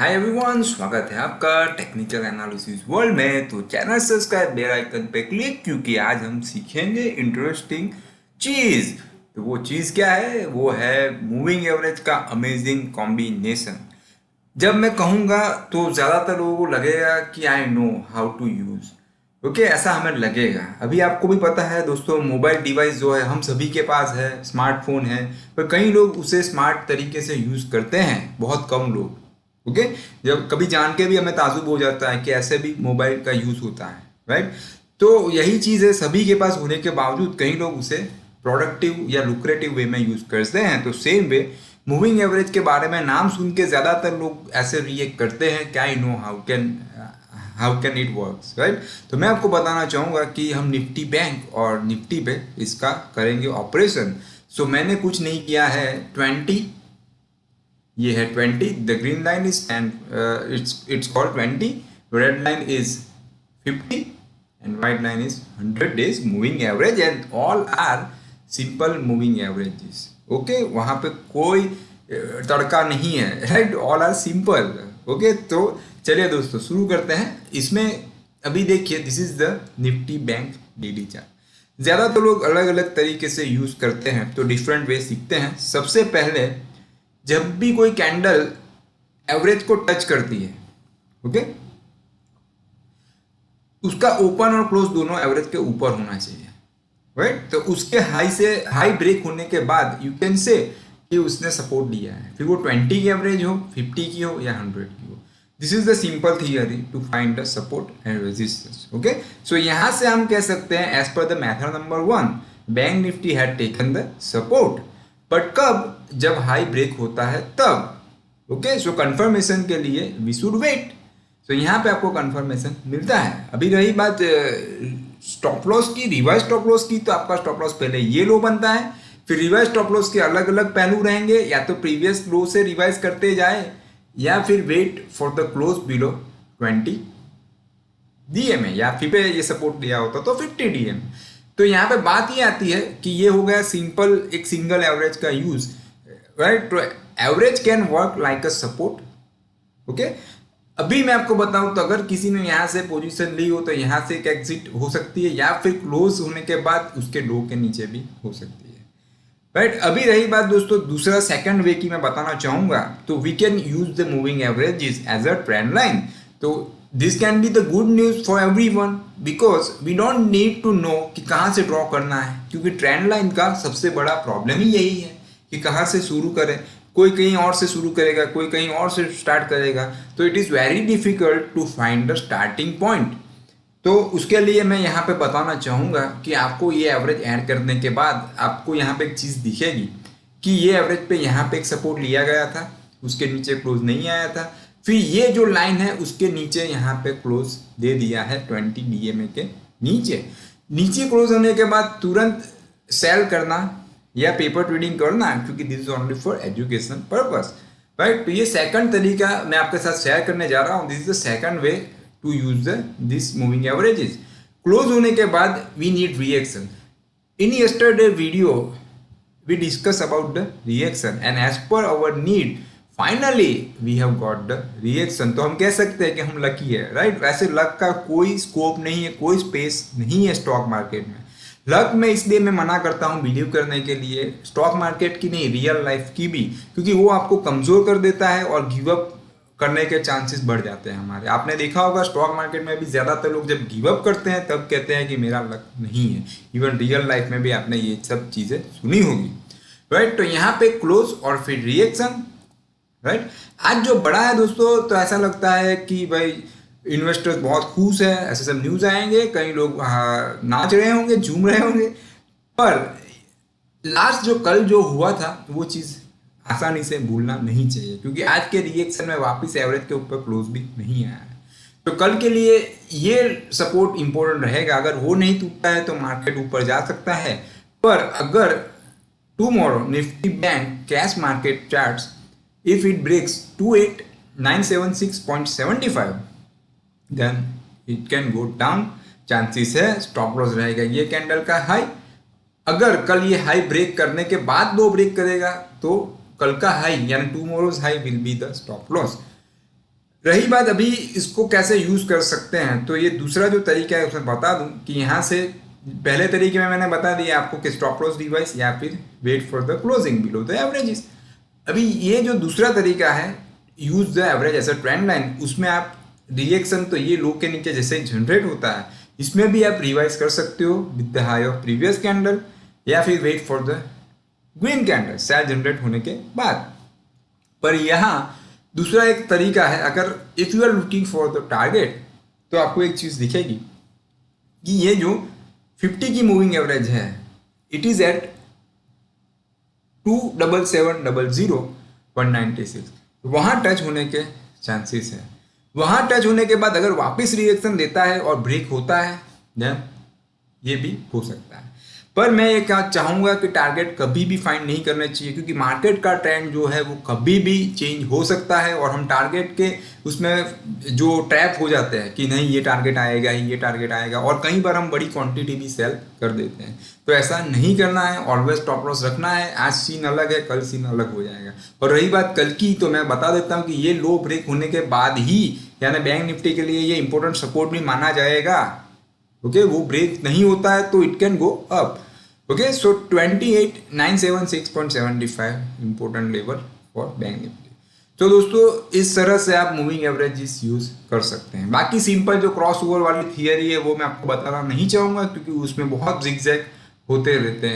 Hi everyone, स्वागत है आपका टेक्निकल एनालिसिस वर्ल्ड में। तो चैनल सब्सक्राइब बेल आइकन पे क्लिक, क्योंकि आज हम सीखेंगे इंटरेस्टिंग चीज। तो वो चीज क्या है? वो है मूविंग एवरेज का अमेजिंग कॉम्बिनेशन। जब मैं कहूँगा तो ज़्यादातर लोगों को लगेगा कि I know how to use. Okay, ऐसा हमें लगेगा। अभी आपको भी पता है दोस्तों, मोबाइल डिवाइस जो है हम सभी के पास है, स्मार्टफोन है, पर कई लोग उसे स्मार्ट तरीके से यूज़ करते हैं, बहुत कम लोग। ओके, जब कभी जान के भी हमें ताजुब हो जाता है कि ऐसे भी मोबाइल का यूज़ होता है, राइट। तो यही चीज़ है, सभी के पास होने के बावजूद कई लोग उसे प्रोडक्टिव या लुक्रेटिव वे में यूज़ करते हैं। तो सेम वे मूविंग एवरेज के बारे में नाम सुन के ज़्यादातर लोग ऐसे रिएक्ट करते हैं कि I know how can it works, right. तो मैं आपको बताना चाहूँगा कि हम निफ्टी बैंक और निफ्टी पे इसका करेंगे ऑपरेशन। सो मैंने कुछ नहीं किया है। 20, ये है 20, the green line is and it's called 20, red line is 50 and white line is 100 days moving average and all are simple moving averages. Okay, वहाँ पे कोई तड़का नहीं है, right. All are simple. Okay, तो चलिए दोस्तों शुरू करते हैं। इसमें अभी देखिए, this is the Nifty bank daily chart. ज़्यादा तो लोग अलग अलग तरीके से यूज़ करते हैं, तो डिफरेंट वे सीखते हैं। सबसे पहले, जब भी कोई कैंडल एवरेज को टच करती है, ओके, उसका ओपन और क्लोज दोनों एवरेज के ऊपर होना चाहिए, राइट। तो उसके हाई से हाई ब्रेक होने के बाद यू कैन से कि उसने सपोर्ट दिया है, फिर वो 20 की एवरेज हो, 50 की हो या 100 की हो। This is the simple theory to find the support and resistance. Okay, so यहां से हम कह सकते हैं as per the method number 1, bank Nifty had taken the support, but कब? जब हाई ब्रेक होता है तब। ओके, सो कंफर्मेशन के लिए वी शुड वेट। तो यहाँ पे आपको कंफर्मेशन मिलता है। अभी रही बात स्टॉप लॉस की, रिवर्स स्टॉप लॉस की, तो आपका स्टॉप लॉस पहले ये लो बनता है, फिर रिवर्स स्टॉप लॉस के अलग अलग पहलू रहेंगे, या तो प्रीवियस लो से रिवाइज करते जाए या फिर wait for the close below 20 DMA, या फिर पे ये सपोर्ट दिया होता तो 50 डीएम। तो यहाँ पे बात ये आती है कि ये हो गया सिंपल एक सिंगल एवरेज का यूज, राइट। तो average can work like a support. Okay, अभी मैं आपको बताऊं तो अगर किसी ने यहाँ से पोजीशन ली हो तो यहाँ से एक एग्जिट हो सकती है, या फिर क्लोज होने के बाद उसके लो के नीचे भी हो सकती है, राइट। अभी रही बात दोस्तों दूसरा सेकंड वे की, मैं बताना चाहूंगा। तो we can use the moving averages as a trend line. तो this can be the good news for everyone, because we don't need to know कि कहाँ से ड्रॉ करना है, क्योंकि ट्रेंड लाइन का सबसे बड़ा प्रॉब्लम ही यही है कि कहाँ से शुरू करें। कोई कहीं और से शुरू करेगा, कोई कहीं और से स्टार्ट करेगा, तो it is very difficult to find the starting point. तो उसके लिए मैं यहाँ पे बताना चाहूँगा कि आपको ये एवरेज ऐड करने के बाद आपको यहाँ पे एक चीज़ दिखेगी कि ये एवरेज पे यहाँ पे एक सपोर्ट लिया गया था, उसके नीचे क्लोज नहीं आया था, फिर ये जो लाइन है उसके नीचे यहाँ पे क्लोज दे दिया है 20 डीएमए के नीचे। नीचे क्लोज होने के बाद तुरंत सेल करना या पेपर ट्रेडिंग करना, क्योंकि this is only for education purpose, right. तो ये सेकंड तरीका मैं आपके साथ शेयर करने जा रहा हूँ। This is the second way to use this moving averages. Close होने के बाद we need reaction. In yesterday video we discuss about the reaction and as per our need finally we have got the reaction. तो हम कह सकते हैं कि हम लकी है, राइट। वैसे लक का कोई स्कोप नहीं है, कोई स्पेस नहीं है स्टॉक मार्केट में। लक में इसलिए मैं मना करता हूँ बिलीव करने के लिए, स्टॉक मार्केट की नहीं, रियल लाइफ की भी, क्योंकि वो आपको कमजोर कर देता है और गिव अप करने के चांसेस बढ़ जाते हैं हमारे। आपने देखा होगा स्टॉक मार्केट में भी ज़्यादातर लोग जब गिव अप करते हैं तब कहते हैं कि मेरा लक नहीं है। इवन रियल लाइफ में भी आपने ये सब चीज़ें सुनी होगी, राइट। तो यहाँ पे क्लोज और फिर रिएक्शन, राइट। आज जो बड़ा है दोस्तों, तो ऐसा लगता है कि भाई इन्वेस्टर्स बहुत खुश है, ऐसे सब न्यूज़ आएंगे, कई लोग नाच रहे होंगे, झूम रहे होंगे, पर लास्ट जो कल जो हुआ था वो चीज़ आसानी से भूलना नहीं चाहिए, क्योंकि आज के रिएक्शन में वापस एवरेज के ऊपर क्लोज भी नहीं आया है। तो कल के लिए ये सपोर्ट इंपॉर्टेंट रहेगा। अगर वो नहीं टूटता है तो मार्केट ऊपर जा सकता है, पर अगर tomorrow Nifty bank cash market charts if it breaks 28976.75 then it can go down, chances है स्टॉप लॉस रहेगा ये कैंडल का हाई। अगर कल ये हाई ब्रेक करने के बाद दो ब्रेक करेगा तो कल का हाई यानी tomorrow's high will be the stop loss. रही बात अभी इसको कैसे यूज कर सकते हैं, तो ये दूसरा जो तरीका है उसमें बता दूं कि यहाँ से पहले तरीके में मैंने बता दिया आपको कि स्टॉप लॉस डिवाइस या फिर wait for the closing below the averages. अभी ये जो दूसरा तरीका है use the average as a trend line, उसमें आप रिएक्शन तो ये लो के नीचे जैसे जनरेट होता है इसमें भी आप रिवाइज कर सकते हो with the high of previous candle या फिर wait for the green candle sell generate होने के बाद। पर यहाँ दूसरा एक तरीका है, अगर if you are looking for the target तो आपको एक चीज दिखेगी कि ये जो 50 की मूविंग एवरेज है इट इज एट 27700 196, वहां टच होने के चांसेस है। वहां टच होने के बाद अगर वापस रिएक्शन देता है और ब्रेक होता है देन ये भी हो सकता है। पर मैं ये क्या चाहूंगा कि टारगेट कभी भी फाइंड नहीं करना चाहिए, क्योंकि मार्केट का ट्रेंड जो है वो कभी भी चेंज हो सकता है और हम टारगेट के उसमें जो ट्रैप हो जाते हैं कि नहीं ये टारगेट आएगा ही, ये टारगेट आएगा, और कई बार हम बड़ी क्वांटिटी भी सेल कर देते हैं। तो ऐसा नहीं करना है, ऑलवेज स्टॉप लॉस रखना है। आज सीन अलग है, कल सीन अलग हो जाएगा। और रही बात कल की, तो मैं बता देता हूँ कि ये लो ब्रेक होने के बाद ही यानी बैंक निफ्टी के लिए ये इंपॉर्टेंट सपोर्ट भी माना जाएगा। ओके वो ब्रेक नहीं होता है तो it can go up. Okay so 28976.75 important level for bank Nifty. तो दोस्तों इस तरह से आप मूविंग एवरेजेस यूज कर सकते हैं। बाकी सिंपल जो क्रॉस ओवर वाली थियरी है वो मैं आपको बताना नहीं चाहूंगा क्योंकि उसमें बहुत जिगजैग होते रहते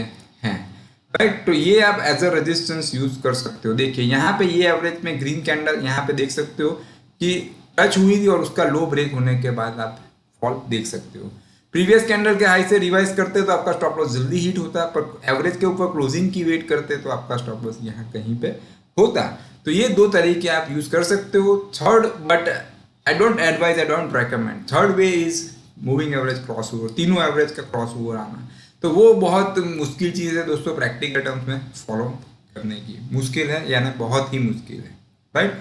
हैं, राइट। तो ये आप एज अ रेजिस्टेंस यूज कर सकते हो। देखिए यहाँ पे ये एवरेज में ग्रीन कैंडल यहाँ पे देख सकते हो कि टच हुई थी और उसका लो ब्रेक होने के बाद आप फॉल देख सकते हो। प्रीवियस कैंडल के हाई से रिवाइज करते तो आपका स्टॉप लॉस जल्दी हिट होता, पर एवरेज के ऊपर क्लोजिंग की वेट करते तो आपका स्टॉप लॉस यहाँ कहीं पे होता। तो ये दो तरीके आप यूज कर सकते हो। Third, but I don't advise, I don't recommend, third way is moving average cross over, तीनों एवरेज का क्रॉस ओवर आना। तो वो बहुत मुश्किल चीज़ है दोस्तों, प्रैक्टिकल टर्म्स में फॉलो करने की मुश्किल है, यानी बहुत ही मुश्किल है, राइट।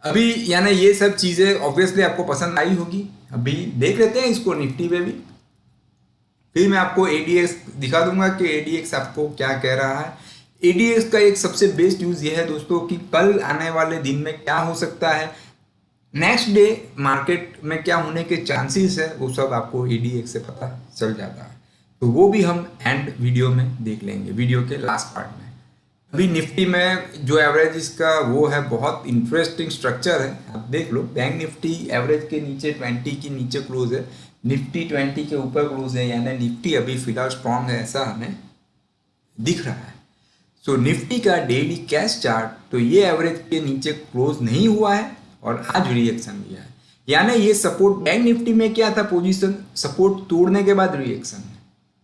अभी यानी ये सब चीज़ें ऑब्वियसली आपको पसंद आई होगी। अभी देख लेते हैं इसको निफ्टी पे भी, फिर मैं आपको एडीएक्स दिखा दूंगा कि एडीएक्स आपको क्या कह रहा है। एडीएक्स का एक सबसे बेस्ट यूज ये है दोस्तों कि कल आने वाले दिन में क्या हो सकता है, नेक्स्ट डे मार्केट में क्या होने के चांसेस है, वो सब आपको एडीएक्स से पता चल जाता है। तो वो भी हम एंड वीडियो में देख लेंगे, वीडियो के लास्ट पार्ट में। अभी निफ्टी में जो एवरेज इसका वो है, बहुत इंटरेस्टिंग स्ट्रक्चर है, आप देख लो। बैंक निफ्टी एवरेज के नीचे 20 के नीचे क्लोज है, निफ्टी 20 के ऊपर क्लोज है, यानी निफ्टी अभी फिलहाल स्ट्रॉन्ग है ऐसा हमें दिख रहा है। सो निफ्टी का डेली कैश चार्ट, तो ये एवरेज के नीचे क्लोज नहीं हुआ है और आज रिएक्शन दिया है, यानी ये सपोर्ट बैंक निफ्टी में क्या था पोजीशन, सपोर्ट तोड़ने के बाद रिएक्शन।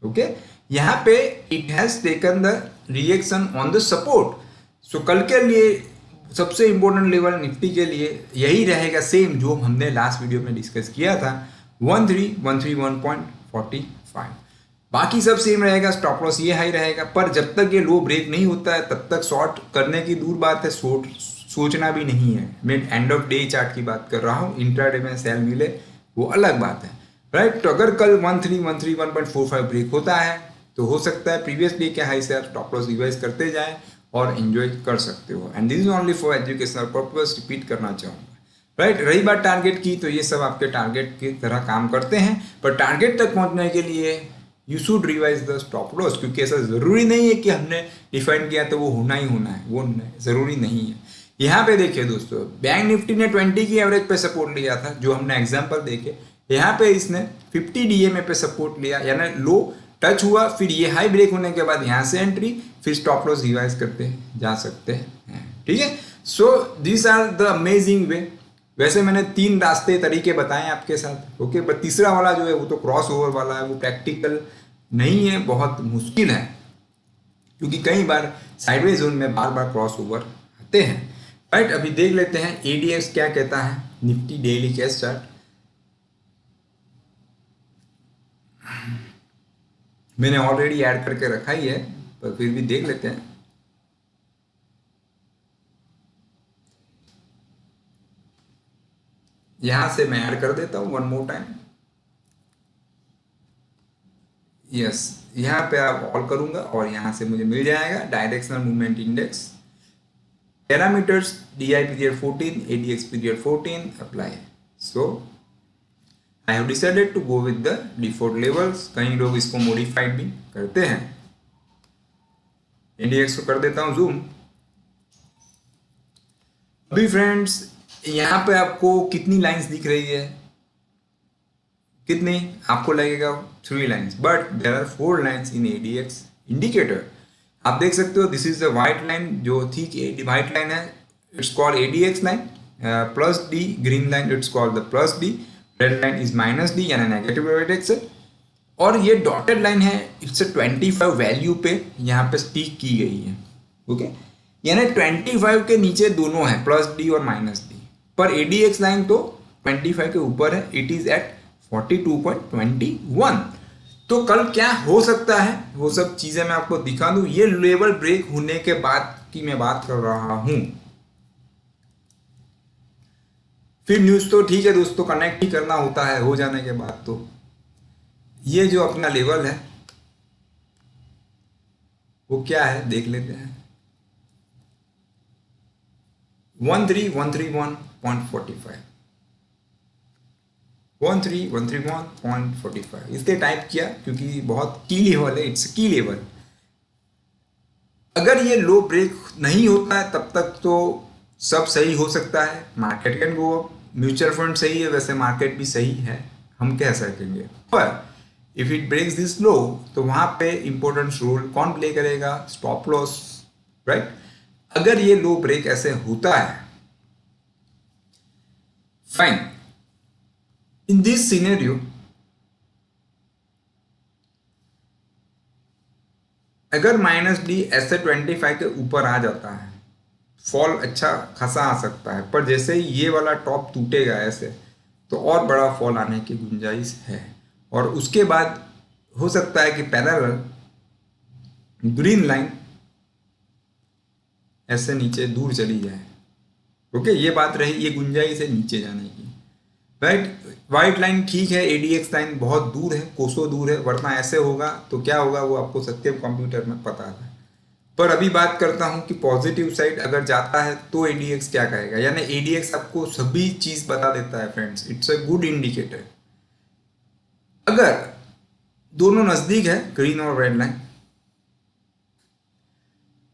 ओके यहाँ पे it has taken the reaction on the support. So कल के लिए सबसे इंपॉर्टेंट लेवल निफ्टी के लिए यही रहेगा, सेम जो हमने लास्ट वीडियो में डिस्कस किया था, 13131.45। बाकी सब सेम रहेगा, स्टॉप लॉस ये हाई रहेगा। पर जब तक ये लो ब्रेक नहीं होता है तब तक शॉर्ट करने की दूर बात है, शॉर्ट सोचना भी नहीं है। मैं एंड ऑफ डे चार्ट की बात कर रहा हूँ, इंट्राडे में सेल मिले वो अलग बात है, राइट। तो अगर कल 13131.45 ब्रेक होता है तो हो सकता है प्रीवियस डे के हाई से आप स्टॉप लॉस रिवाइज करते जाएं और एंजॉय कर सकते हो। And this is only for educational purpose, repeat करना चाहूँगा, राइट। रही बात टारगेट की, तो ये सब आपके टारगेट की तरह काम करते हैं, पर टारगेट तक पहुंचने के लिए you should revise the stop loss, क्योंकि ऐसा जरूरी नहीं है कि हमने डिफाइन किया तो वो होना ही होना है, वो जरूरी नहीं है। यहाँ पे देखिए दोस्तों, बैंक निफ्टी ने 20 की एवरेज पे सपोर्ट लिया था, जो हमने एग्जांपल देखे। यहाँ पे इसने 50 डीएमए पे सपोर्ट लिया, यानी लो टच हुआ, फिर ये हाई ब्रेक होने के बाद यहाँ से एंट्री, फिर स्टॉप लॉस रिवाइज करते जा सकते हैं, ठीक है। So this are the amazing way. वैसे मैंने 3 रास्ते तरीके बताए आपके साथ, ओके। पर तीसरा वाला जो है वो तो क्रॉस ओवर वाला है, वो प्रैक्टिकल नहीं है, बहुत मुश्किल है, क्योंकि कई बार साइडवेज जोन में बार बार क्रॉस ओवर आते हैं, राइट। अभी देख लेते हैं एडीएक्स क्या कहता है, निफ्टी डेली कैश चार्ट। मैंने ऑलरेडी ऐड करके रखा ही है, पर फिर भी देख लेते हैं। यहां से मैं ऐड कर देता हूं वन मोर टाइम। यस, यहाँ पे आप ऑल करूंगा और यहाँ से मुझे मिल जाएगा directional movement index. Parameters DI period 14, ADX period 14 apply. So I have decided to go with the default levels. कई लोग इसको मॉडिफाइड भी करते हैं। ADX को कर देता हूँ जूम। अभी फ्रेंड्स यहाँ पे आपको कितनी लाइंस दिख रही है? कितनी? आपको लगेगा 3 lines, but there are 4 lines in ADX indicator. आप देख सकते हो, this is the white line जो थी व्हाइट लाइन है, it's called ADX line. Plus D green line, it's called the plus D. Red line is minus D यानी negative ADX है। और ये डॉटेड लाइन है, इट्स 25 वैल्यू पे यहाँ पे स्टिक की गई है। ओके, यानी 25 के नीचे दोनों है, प्लस डी और माइनस डी। पर ADX लाइन तो 25 के ऊपर है, इट इज एट 42.21। तो कल क्या हो सकता है वो सब चीजें मैं आपको दिखा दूं। ये लेवल ब्रेक होने के बाद की मैं बात कर रहा हूं। फिर न्यूज तो ठीक है दोस्तों, कनेक्ट ही करना होता है हो जाने के बाद। तो ये जो अपना लेवल है वो क्या है देख लेते हैं। 13131.45, 13131.45 इसके टाइप किया क्योंकि बहुत की लेवल है, इट्स की लेवल। अगर ये लो ब्रेक नहीं होता है तब तक तो सब सही हो सकता है, market can go up. Mutual fund सही है, वैसे मार्केट भी सही है हम कह सकेंगे। पर if it breaks this low तो वहां पे इंपॉर्टेंट रोल कौन प्ले करेगा? Stop loss, right. अगर ये लो ब्रेक ऐसे होता है, फाइन, इन दिस सिनेरियो अगर माइनस डी ऐसे 25 के ऊपर आ जाता है, फॉल अच्छा खासा आ सकता है। पर जैसे ही ये वाला टॉप टूटेगा ऐसे, तो और बड़ा फॉल आने की गुंजाइश है। और उसके बाद हो सकता है कि पैरेलल ग्रीन लाइन ऐसे नीचे दूर चली जाए। ओके, ये बात रही, ये गुंजाइश है नीचे जाने की, राइट। व्हाइट लाइन ठीक है, ADX लाइन बहुत दूर है, कोसों दूर है, वरना ऐसे होगा तो क्या होगा वो आपको सत्यम कंप्यूटर में पता है। पर अभी बात करता हूं कि पॉजिटिव साइड अगर जाता है तो ADX क्या कहेगा। यानी ADX आपको सभी चीज बता देता है friends, it's a good indicator. अगर दोनों नजदीक है, ग्रीन और रेड लाइन,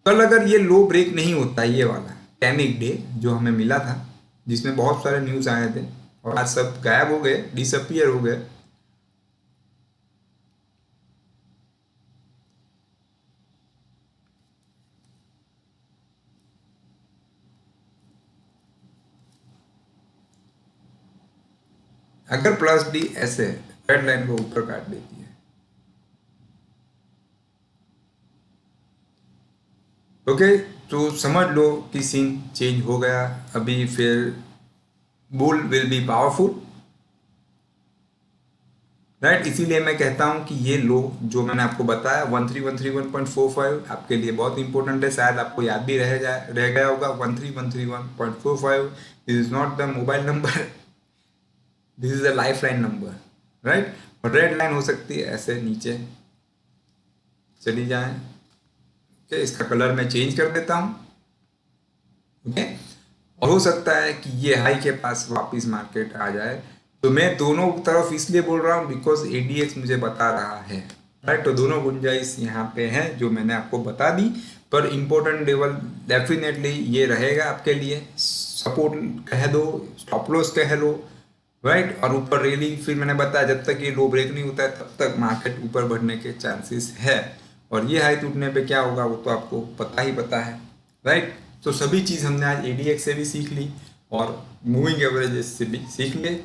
कल अगर ये लो ब्रेक नहीं होता, ये वाला पैनिक डे जो हमें मिला था जिसमें बहुत सारे न्यूज आए थे और आज सब गायब हो गए, डिसअपियर हो गए। अगर प्लस डी ऐसे रेड लाइन को ऊपर काट देती है, ओके, तो समझ लो कि सीन चेंज हो गया। अभी फिर bull will be powerful, right. इसीलिए मैं कहता हूं कि ये लो जो मैंने आपको बताया 13131.45 आपके लिए बहुत इंपॉर्टेंट है। शायद आपको याद भी रह गया होगा 13131.45 this is not the mobile number, this is the life line number, right. और रेड लाइन हो सकती है ऐसे नीचे चली जाए। ओके, इसका कलर मैं चेंज कर देता हूं। ओके, और हो सकता है कि ये हाई के पास वापस मार्केट आ जाए। तो मैं दोनों तरफ इसलिए बोल रहा हूँ बिकॉज ADX मुझे बता रहा है, राइट। तो दोनों गुंजाइश यहाँ पे है जो मैंने आपको बता दी। पर इम्पोर्टेंट लेवल डेफिनेटली ये रहेगा आपके लिए, सपोर्ट कह दो, स्टॉप लॉस कह लो, राइट। और ऊपर रैली फिर मैंने बताया जब तक ये लो ब्रेक नहीं होता है तब तक मार्केट ऊपर बढ़ने के चांसेस है। और ये हाई टूटने पे क्या होगा वो तो आपको पता ही पता है, राइट। तो सभी चीज़ हमने आज ADX से भी सीख ली और मूविंग एवरेजेस से भी सीख लिए।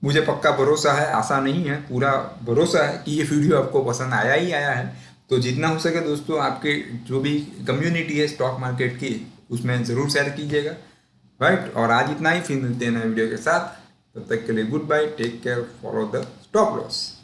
मुझे पक्का भरोसा है, आशा नहीं है, पूरा भरोसा है कि ये वीडियो आपको पसंद आया ही आया है। तो जितना हो सके दोस्तों आपके जो भी कम्युनिटी है स्टॉक मार्केट की उसमें ज़रूर शेयर कीजिएगा, राइट। और आज इतना ही, फिर मिलते हैं नए वीडियो के साथ। तब तक के लिए good bye, take care, follow the stop loss.